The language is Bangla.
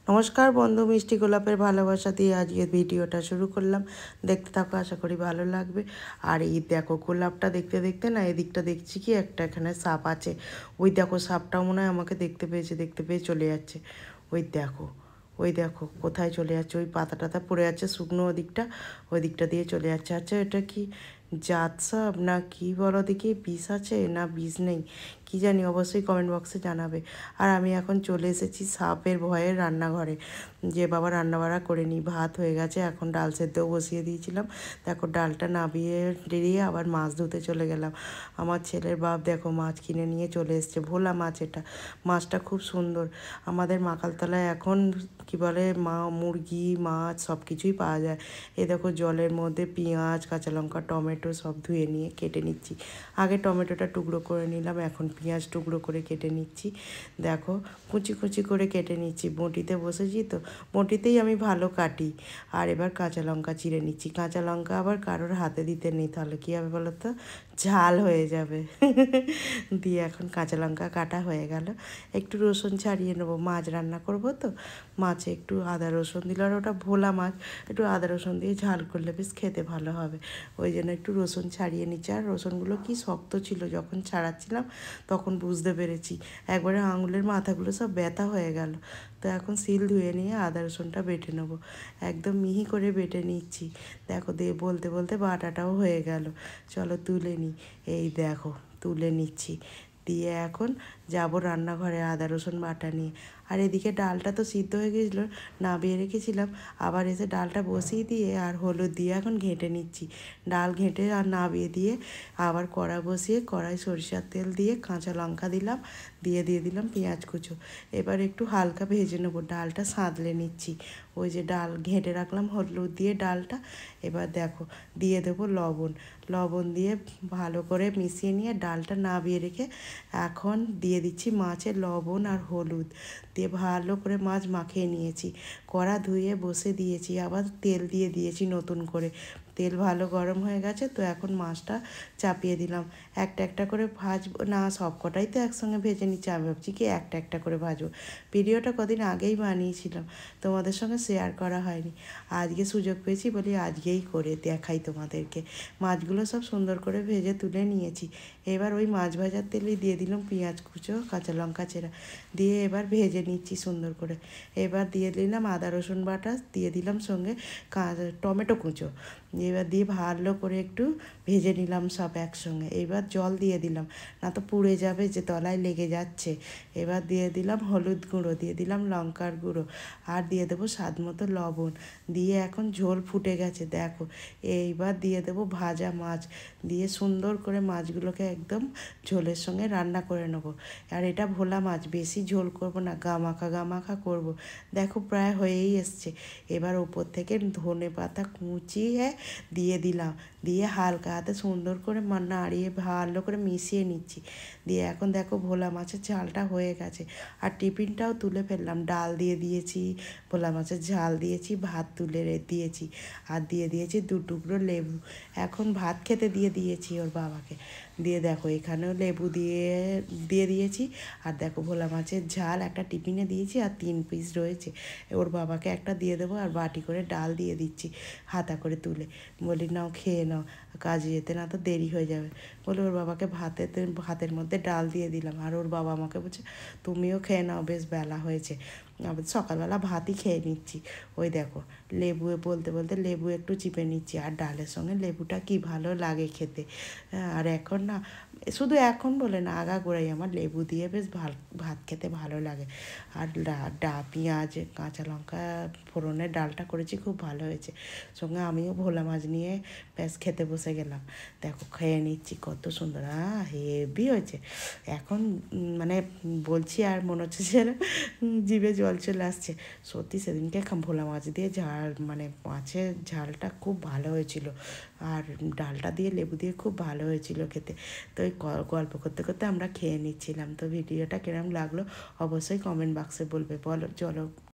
নমস্কার বন্ধু, মিষ্টি গোলাপের ভালোবাসা দিয়ে আজকে ভিডিওটা শুরু করলাম। দেখতে থাকো, আশা করি ভালো লাগবে। আর এই দেখো গোলাপটা দেখতে দেখতে না এদিকটা দেখছি কি একটা এখানে সাপ আছে। ওই দেখো সাপটাও মনে হয় আমাকে দেখতে পেয়ে চলে যাচ্ছে। ওই দেখো কোথায় চলে যাচ্ছে, ওই পাতা টাতা পড়ে যাচ্ছে শুকনো ওই দিকটা দিয়ে চলে যাচ্ছে। আচ্ছা এটা কি জাত সাপ না কি বলো দেখি, বিষ আছে না বিষ নেই কি জানি, অবশ্যই কমেন্ট বক্সে জানাবে। আর আমি এখন চলে এসেছি সাপের ভয়ে রান্নাঘরে, যে বাবা রান্নাবাড়া করে নিই। ভাত হয়ে গেছে, এখন ডাল সেদ্ধও বসিয়ে দিয়েছিলাম। দেখো ডালটা নাবিয়ে ডেরিয়ে আবার মাছ ধুতে চলে গেলাম। আমার ছেলের বাপ দেখো মাছ কিনে নিয়ে চলে এসছে, ভোলা মাছ। এটা মাছটা খুব সুন্দর। আমাদের মাকালতলায় এখন কি বলে মুরগি মাছ সব কিছুই পাওয়া যায়। এ দেখো জলের মধ্যে পেঁয়াজ কাঁচা লঙ্কা টমেটো সব ধুয়ে নিয়ে কেটে নিচ্ছি। আগে টমেটোটা টুকরো করে নিলাম, এখন পেঁয়াজ টুকরো করে কেটে নিচ্ছি। দেখো কুচি কুচি করে কেটে নিচ্ছি, বঁটিতে বসেছি তো বঁটিতেই আমি ভালো কাটি। আর এবার কাঁচা লঙ্কা চিড়ে নিচ্ছি। কাঁচা লঙ্কা আবার কারোর হাতে দিতে নেই, তাহলে কী হবে বলো তো, ঝাল হয়ে যাবে। দিয়ে এখন কাঁচা লঙ্কা কাটা হয়ে গেল, একটু রসুন ছাড়িয়ে নেবো, মাছ রান্না করব তো। মাছে একটু আদা রসুন দিল, আর ওটা ভোলা মাছ, একটু আদা রসুন দিয়ে ঝাল করলে বেশ খেতে ভালো হবে। ওই জন্য একটু রসুন ছাড়িয়ে নিচ্ছি। আর রসুনগুলো কি শক্ত ছিল, যখন ছাড়াচ্ছিলাম তখন বুঝতে পেরেছি, একবারে আঙুলের মাথাগুলো সব ব্যথা হয়ে গেল। তো এখন সিল ধুয়ে নিয়ে আদা রসুনটা বেটে নেবো, একদম মিহি করে বেটে নিচ্ছি। দেখো বলতে বলতে বাটাটাও হয়ে গেল। চলো তুলে নিই। এই দেখো তুলে নিচ্ছি, দিয়ে এখন যাবো রান্নাঘরে আদা রসুন বাটা নিয়ে। আর এদিকে ডালটা তো সিদ্ধ হয়ে গেছিলো, নামিয়ে রেখেছিলাম। আবার এসে ডালটা বসিয়ে দিয়ে আর হলুদ দিয়ে এখন ঘেঁটে নিচ্ছি। ডাল ঘেঁটে আর নামিয়ে দিয়ে আবার কড়া বসিয়ে কড়াই সরিষার তেল দিয়ে কাঁচা লঙ্কা দিলাম, দিয়ে দিলাম পেঁয়াজ কুচো। এবার একটু হালকা ভেজে নেবো, ডালটা সাঁতলে নিচ্ছি। ওই যে ডাল ঘেঁটে রাখলাম হলুদ দিয়ে ডালটা। এবার দেখো দিয়ে দেবো লবণ। লবণ দিয়ে ভালো করে মিশিয়ে নিয়ে ডালটা নামিয়ে রেখে এখন দিয়ে দিচ্ছি মাছে লবণ আর হলুদ দিয়ে ভালো করে মাছ মাখিয়ে নিয়েছি। কড়া ধুয়ে বসে দিয়েছি, আবার তেল দিয়ে দিয়েছি নতুন করে। তেল ভালো গরম হয়ে গেছে, তো এখন মাছটা চাপিয়ে দিলাম। একটা একটা করে ভাজবো না, সব কটাই তো একসঙ্গে ভেজে নিচ্ছি। আমি ভাবছি কি একটা একটা করে ভাজবো। ভিডিওটা কদিন আগেই বানিয়েছিলাম, তোমাদের সঙ্গে শেয়ার করা হয়নি। আজকে সুযোগ পেয়েছি বলি আজকেই করে দেখাই তোমাদেরকে। মাছগুলো সব সুন্দর করে ভেজে তুলে নিয়েছি। এবার ওই মাছ ভাজার তেলেই দিয়ে দিলাম পেঁয়াজ কুচো কাঁচা লঙ্কা চেরা, দিয়ে এবার ভেজে নিচ্ছি সুন্দর করে। এবার দিয়ে দিলাম আদা রসুন বাটা, দিয়ে দিলাম সঙ্গে টমেটো কুচো। এবার দিয়ে ভালো করে একটু ভেজে নিলাম সব একসঙ্গে। এবার জল দিয়ে দিলাম, না তো পুড়ে যাবে, যে তলায় লেগে যাচ্ছে। এবার দিয়ে দিলাম হলুদ গুঁড়ো, দিয়ে দিলাম লঙ্কার গুঁড়ো, আর দিয়ে দেবো স্বাদ মতো লবণ। দিয়ে এখন ঝোল ফুটে গেছে দেখো। এইবার দিয়ে দেবো ভাজা মাছ, দিয়ে সুন্দর করে মাছগুলোকে একদম ঝোলের সঙ্গে রান্না করে নেবো। আর এটা ভোলা মাছ, বেশি ঝোল করব না, গামাখা করব। দেখো প্রায় হয়েই এসছে। এবার ওপর থেকে ধনে পাতা কুচিয়ে দিয়ে দিলাম, দিয়ে হালকা হাতে সুন্দর করে নাড়িয়ে ভালো করে মিশিয়ে নিচ্ছি। দিয়ে এখন দেখো ভোলা মাছের ঝালটা হয়ে গেছে। আর টিফিনটাও তুলে ফেললাম, ডাল দিয়ে দিয়েছি, ভোলা মাছের ঝাল দিয়েছি, ভাত তুলে দিয়েছি, আর দিয়ে দিয়েছি 2 টুকরো লেবু। এখন ভাত খেতে দিয়ে দিয়েছি ওর বাবাকে। দিয়ে দেখো এখানেও লেবু দিয়ে দিয়েছি। আর দেখো ভোলা মাছের ঝাল একটা টিফিনে দিয়েছি, আর 3 পিস রয়েছে, ওর বাবাকে একটা দিয়ে দেবো। আর বাটি করে ডাল দিয়ে দিচ্ছি হাতা করে তুলে, বলি নাও খেয়ে নাও, কাজে যেতে না তো দেরি হয়ে যাবে বলে ওর বাবাকে ভাতের মধ্যে ডাল দিয়ে দিলাম। আর ওর বাবা আমাকে বলছে তুমিও খেয়ে নাও, বেশ বেলা হয়েছে। আবার সকালবেলা ভাতই খেয়ে নিচ্ছি। ওই দেখো লেবু বলতে বলতে লেবু একটু চিপে নিচ্ছি, আর ডালের সঙ্গে লেবুটা কি ভালো লাগে খেতে। আর এখন না, শুধু এখন বলে না, আগাগোড়াই আমার লেবু দিয়ে বেশ ভাত খেতে ভালো লাগে। আর পেঁয়াজ কাঁচা লঙ্কা ফোড়নের ডালটা করেছি, খুব ভালো হয়েছে। সঙ্গে আমিও ভোলা মাছ নিয়ে ব্যাস খেতে বসে গেলাম। দেখো খেয়ে নিচ্ছি, কত সুন্দর, হেভি হয়েছে। এখন মানে বলছি আর মনে হচ্ছে যেন জিভে জল চলে আসছে। সত্যি সেদিনকে ভোলা মাছ দিয়ে ঝাল, মানে মাছের ঝালটা খুব ভালো হয়েছিল। আর ডালটা দিয়ে লেবু দিয়ে খুব ভালো হয়েছিল খেতে। তো এই গল্প করতে করতে আমরা খেয়ে নিচ্ছিলাম। তো ভিডিওটা কিরম লাগলো অবশ্যই কমেন্ট বক্সে বলবে। বলো চলো।